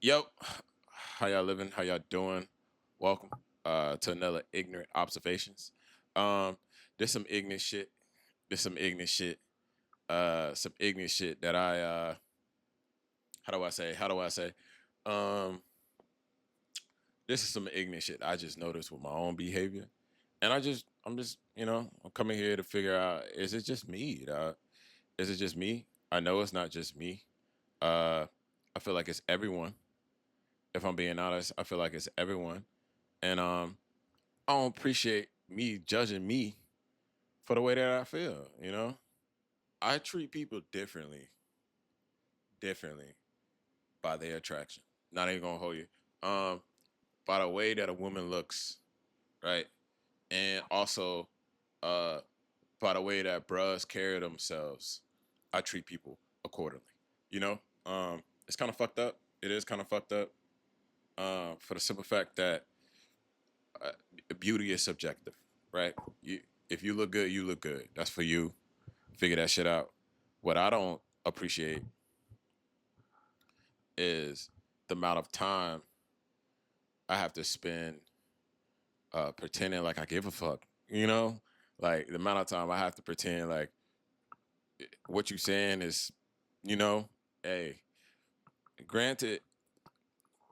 Yo, how y'all living? How y'all doing? Welcome to another ignorant observations. Um, there's some ignorant shit. There's some ignorant shit. Some ignorant shit that I how do I say? How do I say? Um, this is some ignorant shit I just noticed with my own behavior, and I'm just I'm coming here to figure out, is it just me? Is it just me? I know it's not just me. Uh, I feel like it's everyone. If I'm being honest, I feel like it's everyone. And I don't appreciate me judging me for the way that I feel, you know? I treat people differently by their attraction. Not even gonna hold you. Um, by the way that a woman looks, right? And also uh by the way that bros carry themselves, I treat people accordingly. You know? It's kind of fucked up. It is kind of fucked up. For the simple fact that uh, beauty is subjective, right? If you look good, you look good. That's for you. Figure that shit out. What I don't appreciate is the amount of time I have to spend pretending like I give a fuck. You know, like the amount of time I have to pretend like what you saying is, you know, hey, granted,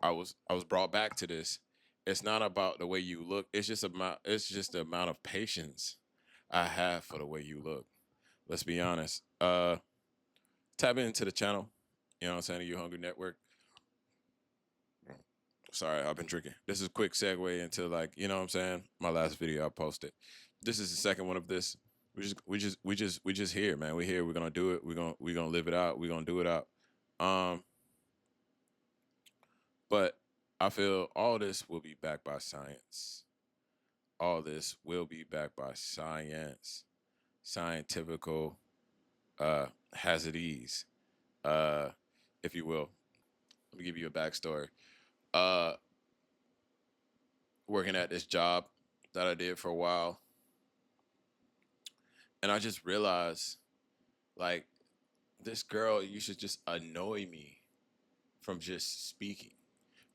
I was brought back to this. It's not about the way you look. It's just the amount of patience I have for the way you look. Let's be honest. Tap into the channel. You know what I'm saying? You Hungry Network. Sorry, I've been drinking. This is a quick segue into, like, you know what I'm saying? My last video I posted. This is the second one of this. We just here, man. We're here. We're gonna do it. We're gonna live it out. We're gonna do it out. Um, but I feel all this will be backed by science. All this will be backed by science, scientifical hazards, uh, if you will. Let me give you a backstory. Uh, Working at this job that I did for a while, and I just realized, like, this girl used to just annoy me from just speaking.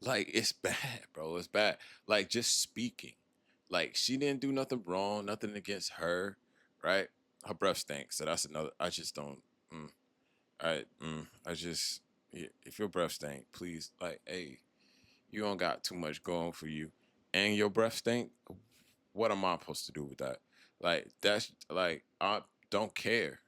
Like, it's bad, bro. It's bad. Like, just speaking. Like, she didn't do nothing wrong, nothing against her, right? Her breath stinks, so that's another. I just don't. I just, if your breath stink, please, like, hey, you don't got too much going for you, and your breath stink. What am I supposed to do with that? Like, that's like, I don't care.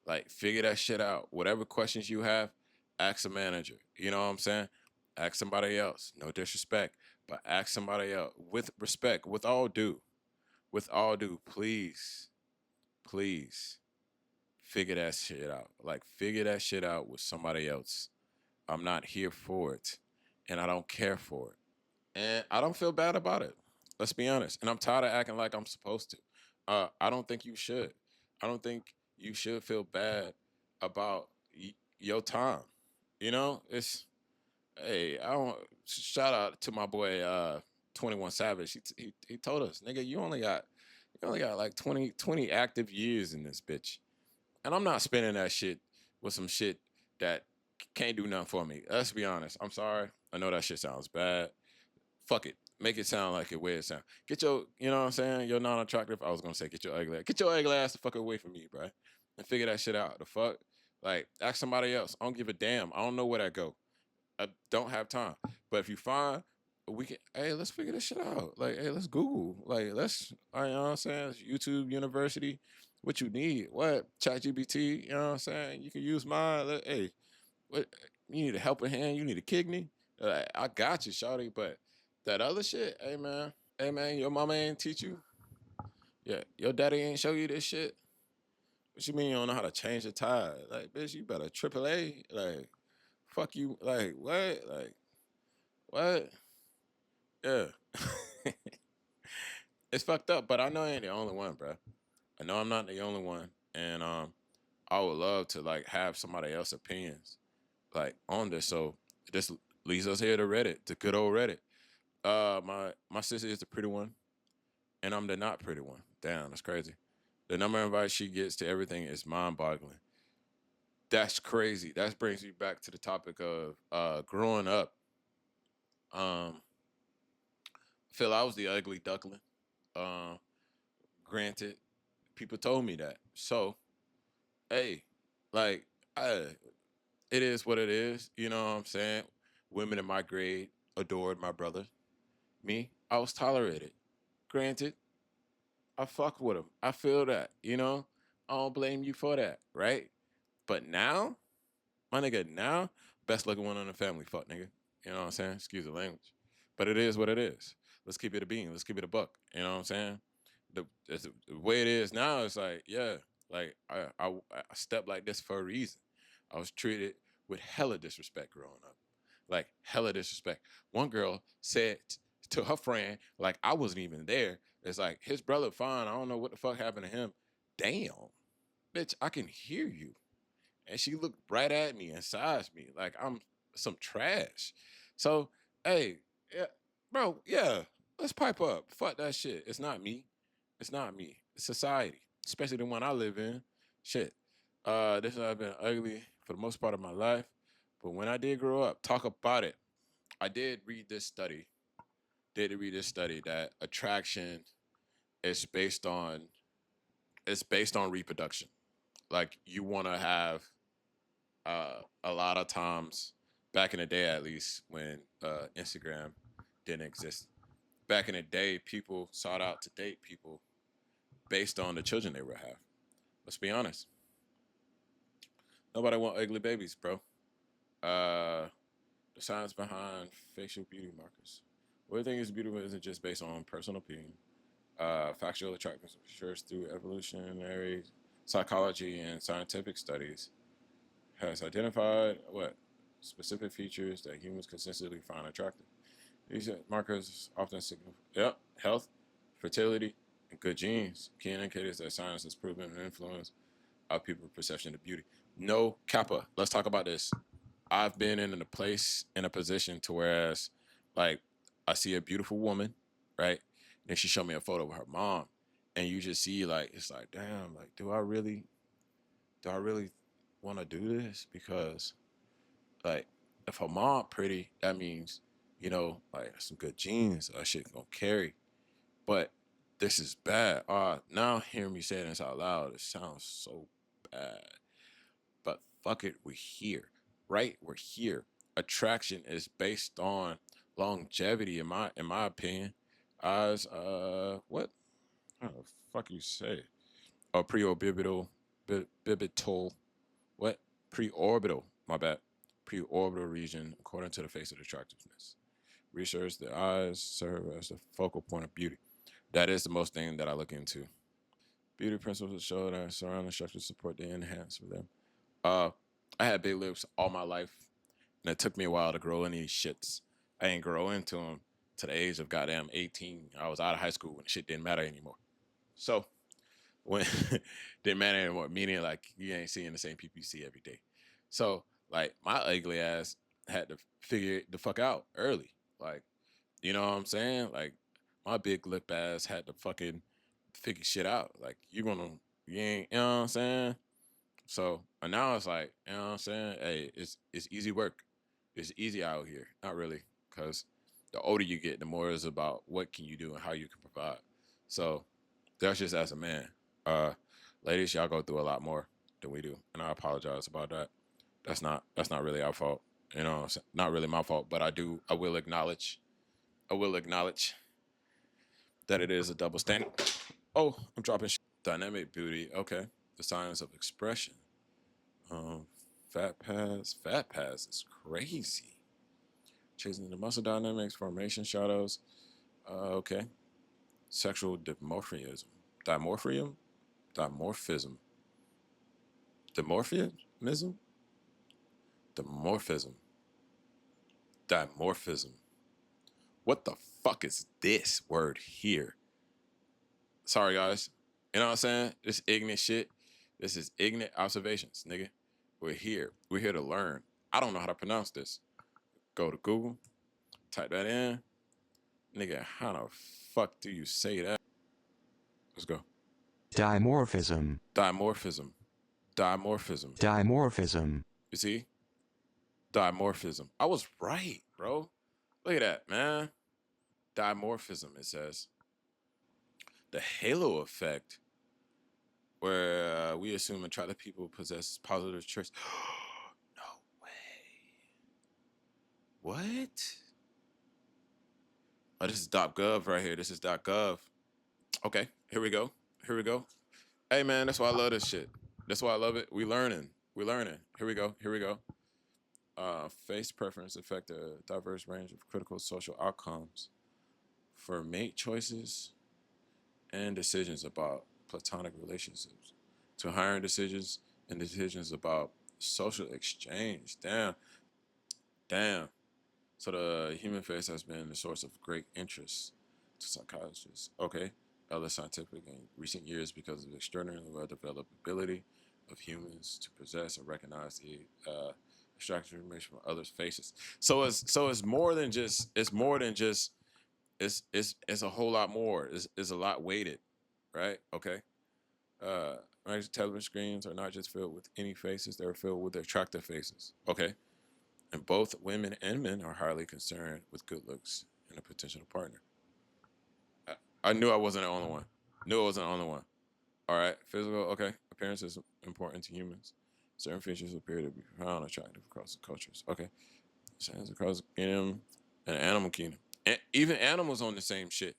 Like, figure that shit out. Whatever questions you have, ask a manager. You know what I'm saying? Ask somebody else. No disrespect, but ask somebody else with respect, with all due. Please figure that shit out. Like, figure that shit out with somebody else. I'm not here for it, and I don't care for it, and I don't feel bad about it. Let's be honest. And I'm tired of acting like I'm supposed to. I don't think you should. I don't think you should feel bad about your time. You know, it's, hey, I don't, shout out to my boy 21 Savage. He told us, nigga, you only got like 20 active years in this bitch. And I'm not spending that shit with some shit that can't do nothing for me. Let's be honest. I'm sorry. I know that shit sounds bad. Fuck it. Make it sound like it way it sound. Get your, you know what I'm saying? You're non-attractive. I was gonna say get your ugly ass the fuck away from me, bro. And figure that shit out. The fuck? Like, ask somebody else. I don't give a damn. I don't know where that go. I don't have time. But if you find, we can, hey, let's figure this shit out. Like, hey, let's Google. Like, you know what I'm saying? YouTube University. What you need? What? ChatGPT, you know what I'm saying? You can use mine. Hey, what, you need a helping hand? You need a kidney? I got you, shawty. But that other shit, hey man, your mama ain't teach you. Yeah, your daddy ain't show you this shit. What you mean you don't know how to change a tire? Like, bitch, you better triple A. Like, fuck you. Like, what? Like, what? Yeah. It's fucked up, but I know I ain't the only one, bro. I know I'm not the only one, and I would love to, like, have somebody else's opinions, like, on this. So this leads us here to Reddit, to good old Reddit. My sister is the pretty one, and I'm the not pretty one. Damn, that's crazy. The number of invites she gets to everything is mind-boggling. That's crazy. That brings me back to the topic of growing up. I feel I was the ugly duckling. Um, Granted, people told me that. So, hey, like, I, it is what it is. You know what I'm saying? Women in my grade adored my brother. Me, I was tolerated. Granted, I fuck with him. I feel that. I don't blame you for that, right? But now, my nigga, now, best looking one in the family, fuck nigga. You know what I'm saying? Excuse the language. But it is what it is. Let's keep it a bean. Let's keep it a buck. You know what I'm saying? The way it is now, it's like, yeah, like I stepped like this for a reason. I was treated with hella disrespect growing up. Like hella disrespect. One girl said to her friend, like I wasn't even there. It's like his brother fine. I don't know what the fuck happened to him. Damn, bitch, I can hear you. And she looked right at me and sized me like I'm some trash. So, hey, yeah, bro, yeah, let's pipe up. Fuck that shit. It's not me. It's not me. It's society, especially the one I live in. Shit. This has been ugly for the most part of my life. But when I did grow up, talk about it. I did read this study. Did read this study that attraction is based on reproduction. Like you want to have a lot of times back in the day, at least when Instagram didn't exist. Back in the day, people sought out to date people based on the children they would have. Let's be honest. Nobody want ugly babies, bro. Uh, the science behind facial beauty markers. What I think is beautiful isn't just based on personal opinion. Factual attractiveness occurs through evolutionary psychology and scientific studies has identified what specific features that humans consistently find attractive. These markers often signal health, fertility, and good genes, key indicators that science has proven to influence our people's perception of beauty. No kappa. Let's talk about this. I've been in a position to whereas, like, I see a beautiful woman, right? Then she showed me a photo of her mom, and you just see like it's like, damn, like, do I really want to do this? Because like, if her mom pretty, that means, like some good genes, shit gonna carry. But this is bad. Now hearing me say this out loud, it sounds so bad. But fuck it, we're here, right? We're here. Attraction is based on longevity, in my opinion. As what? How the fuck you say it? Preorbital, bibital, what? Preorbital, my bad. Preorbital region, according to the face of attractiveness. Research the eyes serve as the focal point of beauty. That is the most thing that I look into. Beauty principles show that surrounding structures support the enhance for them. Uh, I had big lips all my life, and it took me a while to grow in these shits. I ain't grow into them to the age of goddamn 18. I was out of high school when shit didn't matter anymore. So when didn't matter anymore, meaning like you ain't seeing the same people you see every day. So like my ugly ass had to figure it the fuck out early. Like, you know what I'm saying? Like my big lip ass had to fucking figure shit out. Like you ain't, you know what I'm saying? So and now it's like, you know what I'm saying? Hey, it's easy work. It's easy out here. Not really, because the older you get, the more it's about what can you do and how you can provide. So that's just as a man. Uh, Ladies, y'all go through a lot more than we do, and I apologize about that. That's not really our fault. Not really my fault, but I will acknowledge. I will acknowledge that it is a double standard. Oh, I'm dropping dynamic beauty. Okay, the science of expression. Um, fat pass is crazy. Chasing the muscle dynamics, formation shadows. Okay, sexual dimorphism. Dimorphism. Dimorphism. Dimorphism. Dimorphism. Dimorphism. What the fuck is this word here? Sorry, guys. You know what I'm saying? This ignorant shit. This is ignorant observations, nigga. We're here. We're here to learn. I don't know how to pronounce this. Go to Google. Type that in. Nigga, how the fuck do you say that? Let's go. Dimorphism. Dimorphism. Dimorphism. Dimorphism. You see? Dimorphism. I was right, bro. Look at that, man. Dimorphism, it says. The halo effect, where we assume attractive people possess positive traits. No way. What? Oh, this is .gov right here. This is .gov. Okay, here we go. Here we go. Hey, man, that's why I love this shit. That's why I love it. We learning. We learning. Here we go. Here we go. Face preference affect a diverse range of critical social outcomes for mate choices and decisions about platonic relationships, to hiring decisions and decisions about social exchange. Damn, damn. So the human face has been the source of great interest to psychologists. Okay, other scientific in recent years because of the extraordinarily well-developed ability of humans to possess and recognize the extract information from others' faces. So it's more than just it's a whole lot more. It's a lot weighted, right? Okay. Uh, television screens are not just filled with any faces; they're filled with attractive faces. Okay, and both women and men are highly concerned with good looks in a potential partner. I knew I wasn't the only one. Knew I wasn't the only one. All right, physical. Okay, appearance is important to humans. Certain features appear to be found attractive across the cultures. Okay, stands across the kingdom and animal kingdom, and even animals on the same shit.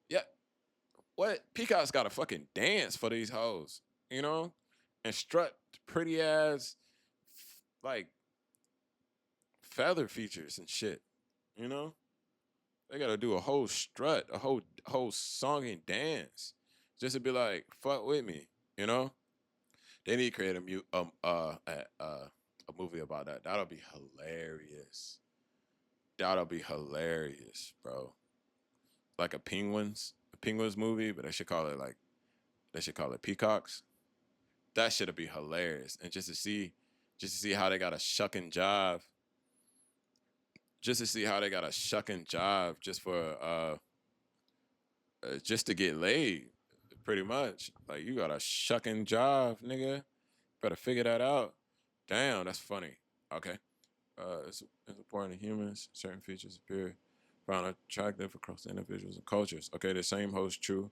Yeah, what? Peacock's got to fucking dance for these hoes, you know, and strut pretty ass like feather features and shit, you know. They gotta do a whole strut, a whole song and dance, just to be like, "Fuck with me," you know. They need to create a movie about that. That'll be hilarious. That'll be hilarious, bro. Like a penguins movie, but they should call it Peacocks. That should be hilarious. And just to see how they got a shucking job, just to see how they got a shucking job just for just to get laid, pretty much. Like you got a shucking job, nigga. Better figure that out. Damn, that's funny. Okay. It's important to humans. Certain features appear found attractive across individuals and cultures. Okay, the same holds true.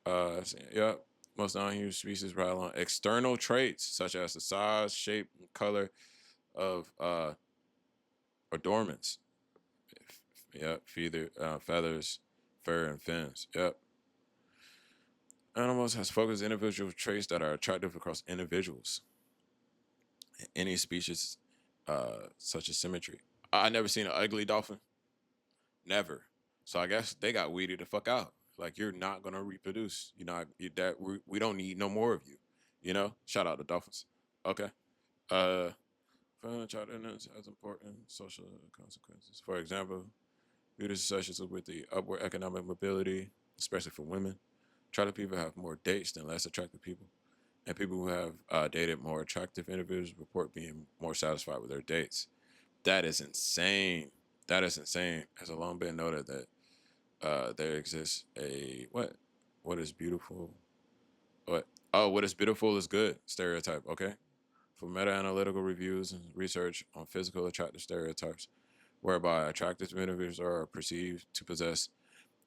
Yeah, most non-human species rely on external traits such as the size, shape, and color of adornments. Yep, feathers, fur, and fins. Yep. Animals has focused individual traits that are attractive across individuals. Any species, such as symmetry. I never seen an ugly dolphin. Never. So I guess they got weeded the fuck out. Like you're not gonna reproduce. You're not you, that we don't need no more of you. You know. Shout out to dolphins. Okay. Uh, child innocence has important social consequences. For example, due to such as with the upward economic mobility, especially for women, attractive people have more dates than less attractive people. And people who have dated more attractive individuals report being more satisfied with their dates. That is insane. That is insane. It has long been noted that there exists a what? What is beautiful? What? Oh, what is beautiful is good stereotype. Okay. For meta-analytical reviews and research on physical attractive stereotypes, whereby attractive individuals are perceived to possess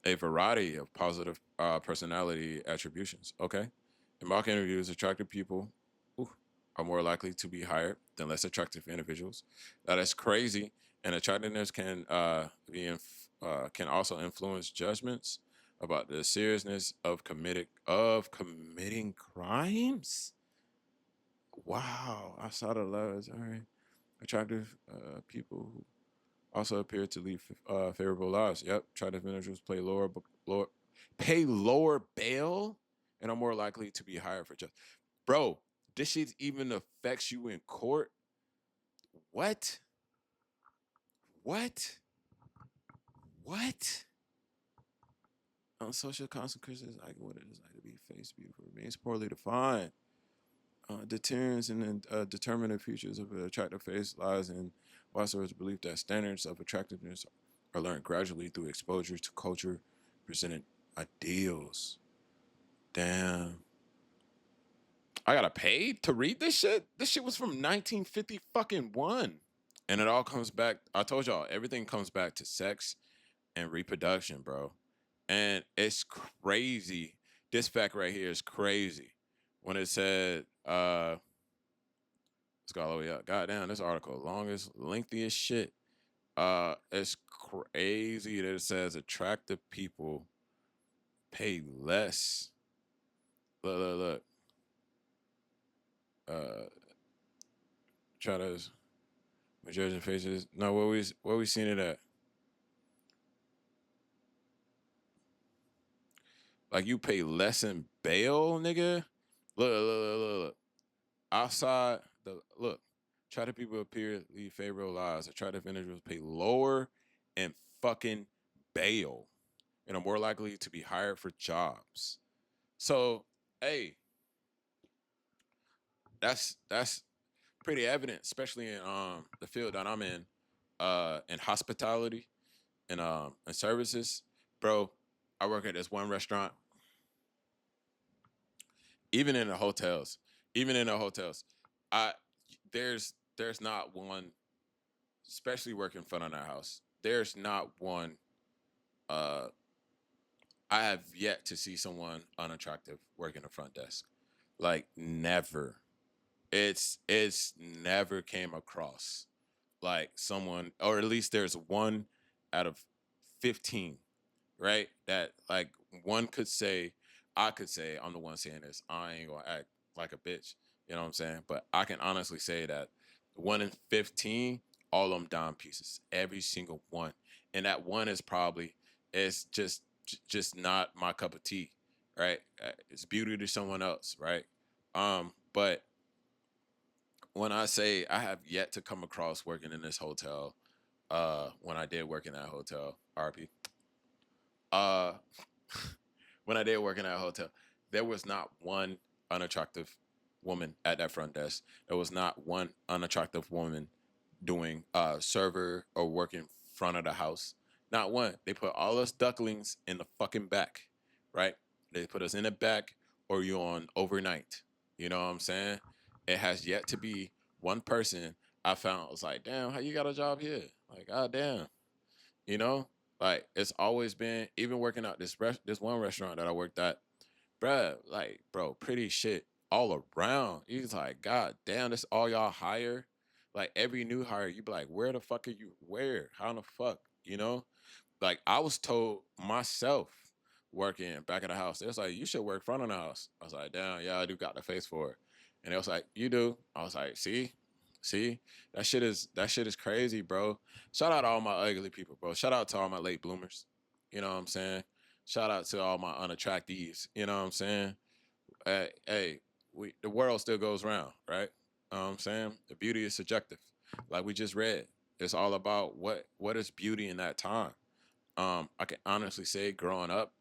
a variety of positive personality attributions. Okay. In mock interviews, attractive people ooh, are more likely to be hired than less attractive individuals. That is crazy. And attractiveness can also influence judgments about the seriousness of committing crimes. Wow, I saw the letters. All right, attractive people who also appear to lead favorable lives. Yep, attractive individuals pay lower bail and are more likely to be hired for justice. Bro, this shit even affects you in court. What? What? What? On social consequences, like what it is like to be face beautiful remains poorly defined. Deterrence and determinative features of an attractive face lies in Wasser's belief that standards of attractiveness are learned gradually through exposure to culture presented ideals. Damn. I gotta pay to read this shit? This shit was from 1950 fucking one. And it all comes back. I told y'all, everything comes back to sex and reproduction, bro. And it's crazy. This fact right here is crazy. When it said, let's go all the way up. God damn, this article, longest, lengthiest shit. It's crazy that it says attractive people pay less. Look, look, look. Uh, try to judging faces. No, where we seen it at? Like you pay less in bail, nigga. Look. Outside the look, try to people appear lead favorable lives. Attractive individuals pay lower in fucking bail and are more likely to be hired for jobs. So, hey, that's pretty evident, especially in the field that I'm in hospitality and services, bro. I work at this one restaurant, even in the hotels, even in the hotels. I there's not one, especially working front of that house. There's not one. Uh, I have yet to see someone unattractive working the front desk. Like never. It's never came across like someone, or at least there's one out of 15, right? That like one could say, I could say, I'm the one saying this. I ain't gonna act like a bitch. You know what I'm saying? But I can honestly say that 1 in 15, all of them dime pieces, every single one. And that one is probably it's just not my cup of tea, right? It's beauty to someone else, right? But when I say I have yet to come across working in this hotel, when I did work in that hotel, RP, uh, when I did work in that hotel, there was not one unattractive woman at that front desk. There was not one unattractive woman doing server or working front of the house. Not one. They put all us ducklings in the fucking back, right? They put us in the back or you on overnight. You know what I'm saying? It has yet to be one person I found was like, damn, how you got a job here? Like, god damn. You know? Like it's always been, even working out this one restaurant that I worked at, bruh, like, bro, pretty shit all around. He's like, God damn, this all y'all hire. Like every new hire, you be like, where the fuck are you? Where? How in the fuck? You know? Like I was told myself working back at the house, it was like, you should work front of the house. I was like, damn, yeah, I do got the face for it. And it was like, you do. I was like, see, that shit is crazy, bro. Shout out to all my ugly people, bro. Shout out to all my late bloomers. You know what I'm saying? Shout out to all my unattractees. You know what I'm saying? Hey, the world still goes round, right? You know what I'm saying? The beauty is subjective. Like we just read. It's all about what is beauty in that time. I can honestly say growing up,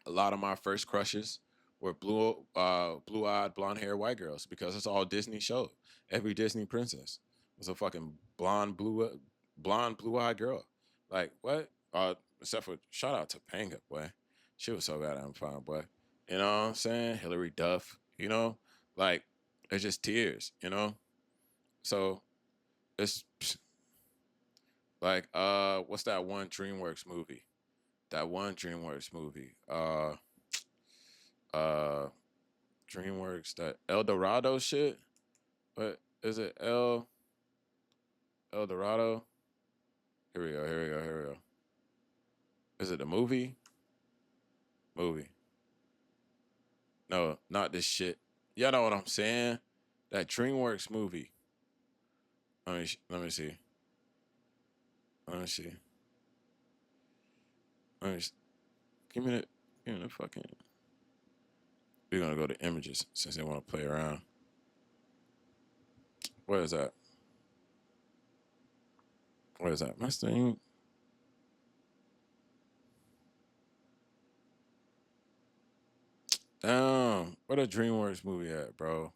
a lot of my first crushes were blue-eyed, blonde-haired white girls because it's all Disney show. Every Disney princess was a fucking blonde, blue-eyed girl. Like what? Except for shout out to Panga, boy. She was so goddamn fine, boy. You know what I'm saying? Hillary Duff. You know, like it's just tears. You know, so it's like what's that one DreamWorks movie? That one DreamWorks movie. Uh DreamWorks, that El Dorado shit. What is it? El Dorado. Here we go. Is it the movie? Movie. No, not this shit. Y'all know what I'm saying? That DreamWorks movie. Let me see. Let me see. Let me see. Give me the fucking. We're gonna go to images since they want to play around. What is that? What is that? Mustang. Damn. Where the DreamWorks movie at, bro?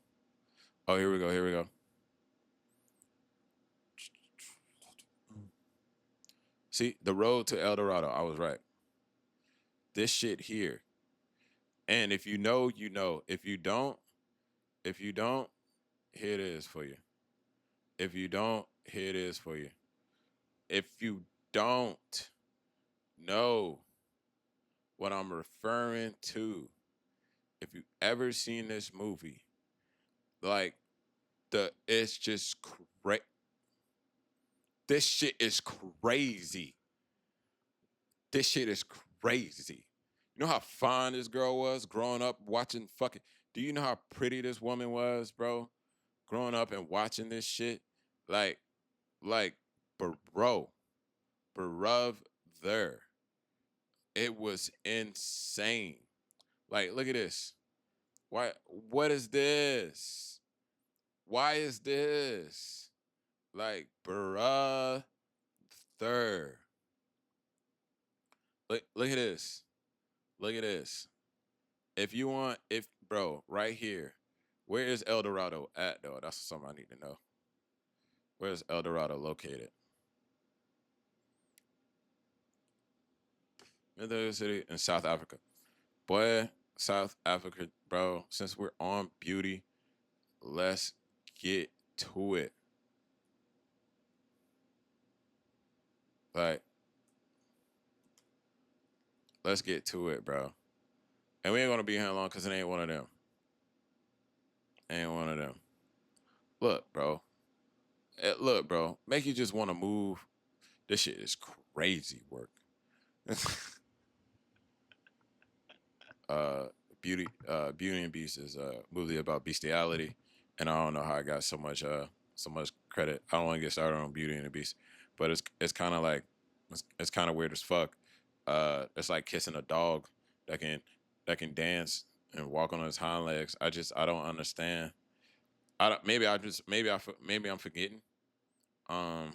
Oh, here we go. Here we go. See, the road to El Dorado. I was right. This shit here. And if you know, you know. If you don't, here it is for you. If you don't, here it is for you. If you don't know what I'm referring to, if you ever seen this movie, like it's just crazy. This shit is crazy. This shit is crazy. You know how fine this girl was growing up watching fucking. Do you know how pretty this woman was, bro? Growing up and watching this shit, like, like, bro, there. It was insane. Like, look at this. Why? What is this? Why is this? Like, brother. Look at this. Look at this. If you want, if bro, right here, where is El Dorado at though? That's something I need to know. Where is El Dorado located? Middle City in South Africa. Boy, South Africa, bro. Since we're on beauty, let's get to it. Like, let's get to it, bro. And we ain't gonna be here long because it ain't one of them. Ain't one of them. Look, bro. Look, bro. Make you just want to move. This shit is crazy work. uh, Beauty and Beast is a movie about bestiality, and I don't know how I got so much credit. I don't want to get started on Beauty and the Beast, but it's kind of like it's kind of weird as fuck. It's like kissing a dog that can dance and walk on his hind legs. I don't understand. I don't, maybe I'm forgetting. Um,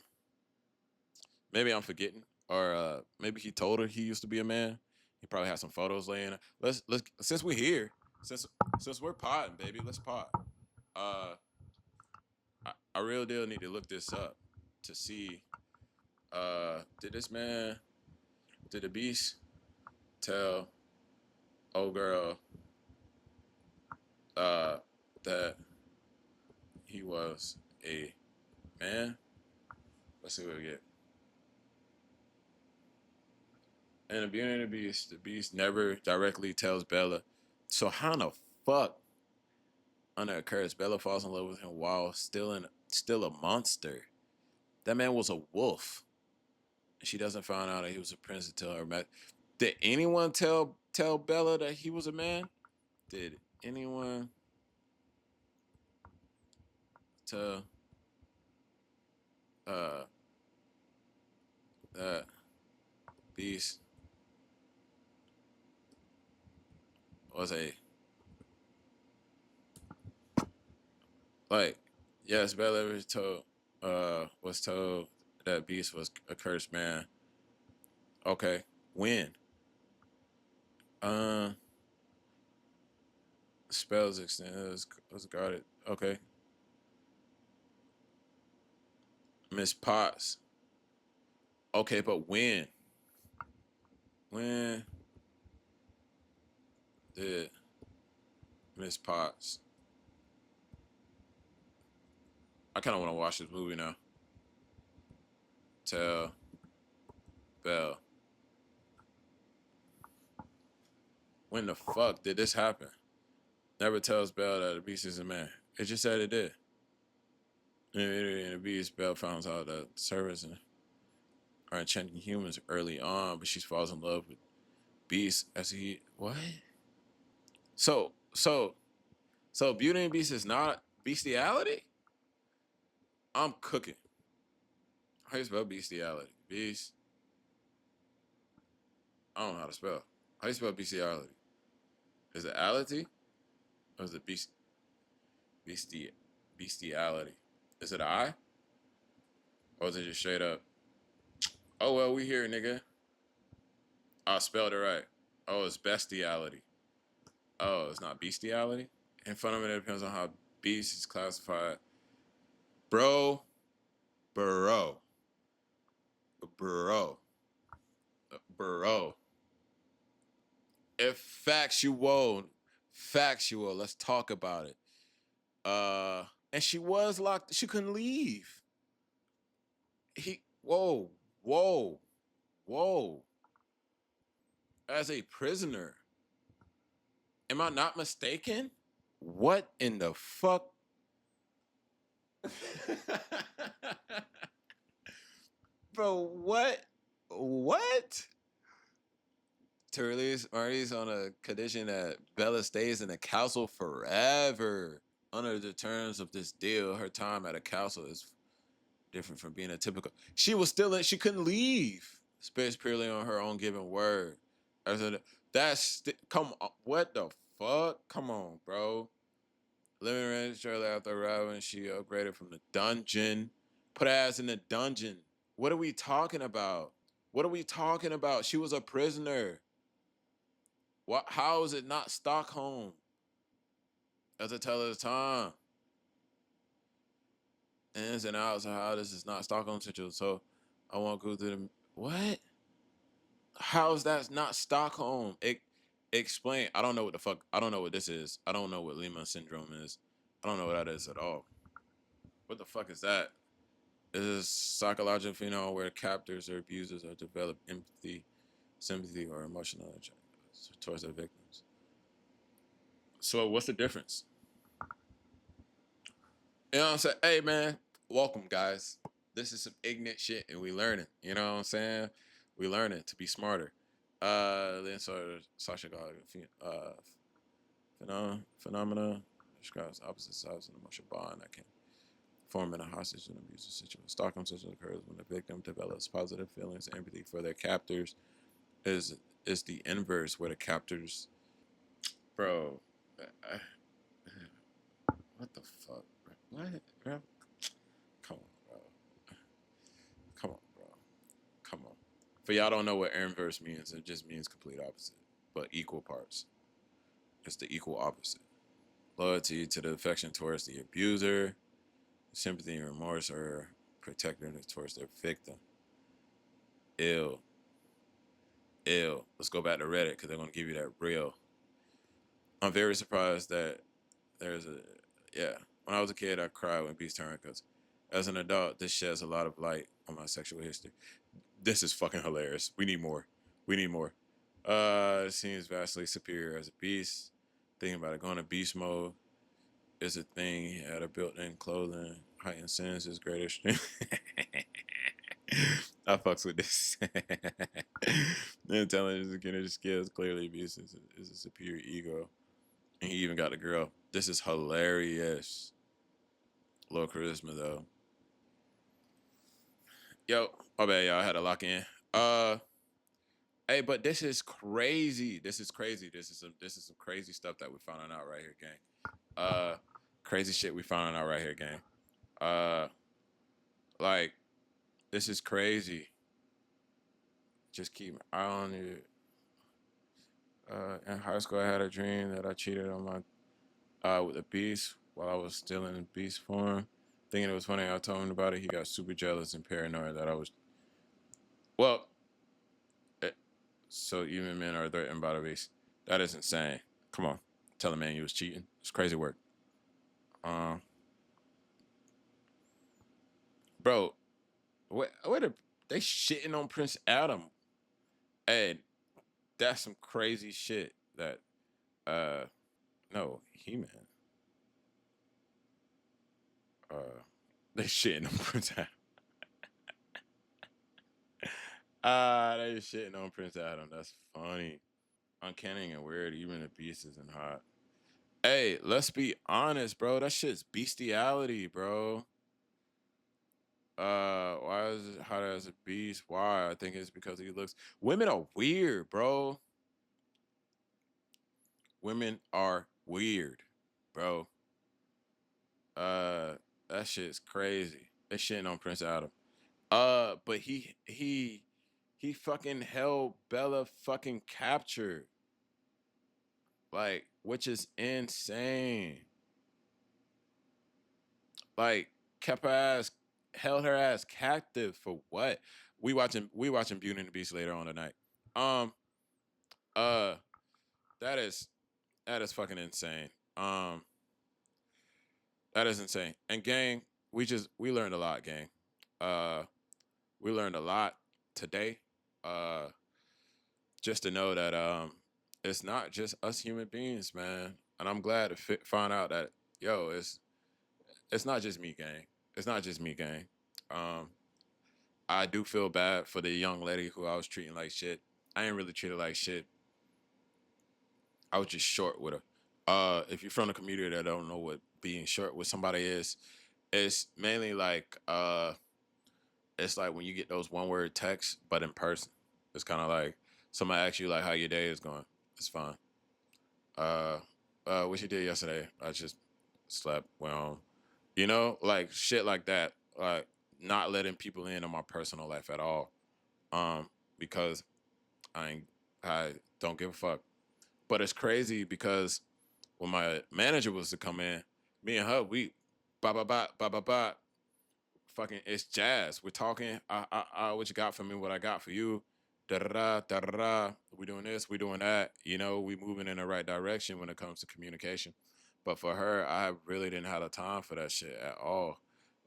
maybe I'm forgetting, or maybe he told her he used to be a man. He probably had some photos laying. Let's since we're here, since we're potting, baby, let's pot. Uh, I real deal need to look this up to see. Did this man, did the beast tell old girl uh that he was a man? Let's see what we get. And the Beauty and the Beast never directly tells Bella. So how in the fuck under a curse Bella falls in love with him while still a monster? That man was a wolf. And she doesn't find out that he was a prince until her met. Did anyone tell Bella that he was a man? Did anyone tell uh that Beast was a like yes, Bella was told that Beast was a cursed man. Okay. When? Uh spells extend was guarded. Okay. Miss Potts. Okay, but when? When did Miss Potts? I kinda wanna watch this movie now. Tell Belle. When the fuck did this happen? Never tells Belle that the beast is a man. It just said it did. And the beast, Belle finds out that servants are enchanting humans early on, but she falls in love with Beast as he what? So so so Beauty and Beast is not bestiality? I'm cooking. How you spell bestiality? Beast. I don't know how to spell. How you spell bestiality? Is it ality? Or is it besti bestiality? Is it an I? Or is it just straight up? Oh well, we here, nigga. I spelled it right. Oh, it's bestiality. Oh, it's not bestiality. In front of it depends on how beast is classified. Bro, bro, bro, bro. If factual. Let's talk about it. And she was locked. She couldn't leave. Whoa, whoa, whoa. As a prisoner, am I not mistaken? What in the fuck? Bro, what? What? To release Marty's on a condition that Bella stays in the castle forever. Under the terms of this deal, her time at a castle is different from being a typical. She was still in, she couldn't leave. Based purely on her own given word. As a, come on, what the fuck? Come on, bro. Living range shortly after arriving, she upgraded from the dungeon. Put her ass in the dungeon. What are we talking about? What are we talking about? She was a prisoner. What? How is it not Stockholm? As I tell her the time. Ins and outs of how this is not Stockholm Central. So I won't go through the what? How is that not Stockholm? Explain. I don't know what the fuck. I don't know what this is. I don't know what Lima syndrome is. I don't know what that is at all. What the fuck is that? It is psychological phenomenon where captors or abusers are develop empathy, sympathy, or emotional towards their victims. So what's the difference? You know what I'm saying? Hey man, welcome guys. This is some ignorant shit and we learning. You know what I'm saying? We learning to be smarter. Then sort of psychological phenomena describes opposite sides of an emotional bond that can form in a hostage and abusive situation. Stockholm syndrome occurs when the victim develops positive feelings and empathy for their captors. Is the inverse where the captors, bro. What the fuck, bro? What, bro? Come on, bro. Come on, bro. Come on. For y'all don't know what inverse means, it just means complete opposite, but equal parts. It's the equal opposite. Loyalty to the affection towards the abuser, sympathy and remorse or protectiveness towards their victim. Ill. Ill. Let's go back to Reddit because they're going to give you that real. I'm very surprised that there's a, yeah. When I was a kid, I cried when Beast turned because as an adult, this sheds a lot of light on my sexual history. This is fucking hilarious. We need more. We need more. It seems vastly superior as a beast. Thinking about it, going to beast mode is a thing. He had a built-in clothing. Heightened sense is greater strength. I fucks with this. The intelligence and kinetic skills clearly beast is a superior ego. And he even got a girl. This is hilarious. Low charisma though. Yo, my bad, y'all. I had to lock in. Hey, but this is crazy. This is crazy. This is some crazy stuff that we found out right here, gang. Crazy shit we found out right here, gang. Like this is crazy. Just keep an eye on it. In high school, I had a dream that I cheated on my with a beast while I was still in beast form. Thinking it was funny, I told him about it. He got super jealous and paranoid that I was. Well, so even men are threatened by the beast. That is insane. Come on, tell a man you was cheating. It's crazy work. Um, bro, what are they shitting on Prince Adam? And that's some crazy shit. That no, He-Man. They shitting on Prince Adam. They shitting on Prince Adam. That's funny. Uncanny and weird. Even the beast isn't hot. Hey, let's be honest, bro. That shit's bestiality, bro. Why is it hot as a beast? Why? I think it's because he looks. Women are weird, bro. Women are weird, bro. That shit's crazy. They shitting on Prince Adam. But he fucking held Bella fucking captured. Like, which is insane. Like, kept her ass, held her ass captive for what? We watching Beauty and the Beast later on tonight. Um, uh, that is fucking insane. Um, that is insane. And gang, we learned a lot, gang. Uh, we learned a lot today. Uh, just to know that it's not just us human beings, man. And I'm glad to find out that yo, it's not just me, gang. It's not just me, gang. Um, I do feel bad for the young lady who I was treating like shit. I ain't really treated like shit. I was just short with her. If you're from the community that don't know what being short with somebody is, it's mainly like it's like when you get those one word texts, but in person. It's kind of like somebody asks you like how your day is going. It's fine. Uh, what you did yesterday? I just slept, went home. You know, like shit like that. Like not letting people in on my personal life at all. Because I don't give a fuck. But it's crazy because when my manager was to come in, me and her, we ba ba ba ba ba ba fucking it's jazz. We're talking. What you got for me? What I got for you? Da da da da da da. We doing this. We doing that. You know, we moving in the right direction when it comes to communication. But for her, I really didn't have the time for that shit at all.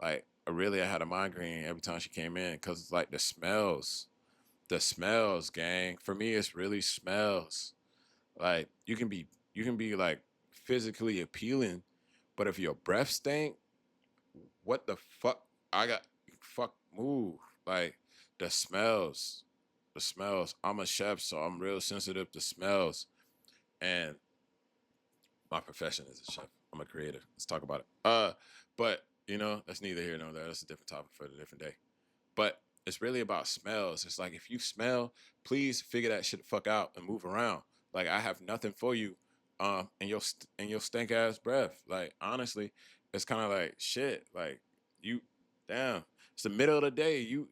Like, I had a migraine every time she came in because it's like the smells, gang. For me, it's really smells. Like you can be like physically appealing, but if your breath stink, what the fuck? I got fuck move. Like the smells, the smells. I'm a chef, so I'm real sensitive to smells, and my profession is a chef. I'm a creative. Let's talk about it. But you know that's neither here nor there. That's a different topic for a different day. But it's really about smells. It's like if you smell, please figure that shit the fuck out and move around. Like I have nothing for you, in your stink ass breath. Like honestly, it's kind of like shit. Like you, damn. It's the middle of the day. You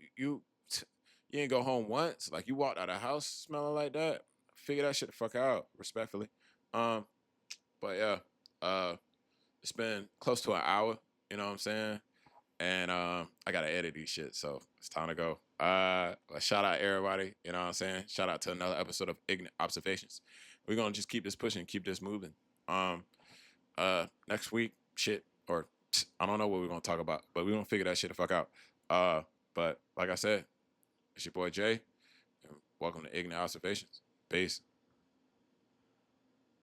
ain't go home once. Like you walked out of the house smelling like that. Figure that shit the fuck out, respectfully. Um, but yeah, it's been close to an hour. You know what I'm saying? And I gotta edit these shit, so it's time to go. Shout out everybody, you know what I'm saying? Shout out to another episode of Ignant Observations. We're gonna just keep this pushing, keep this moving. Next week, shit, or I don't know what we're gonna talk about, but we're gonna figure that shit the fuck out. But like I said, it's your boy Jay, and welcome to Ignant Observations. Peace.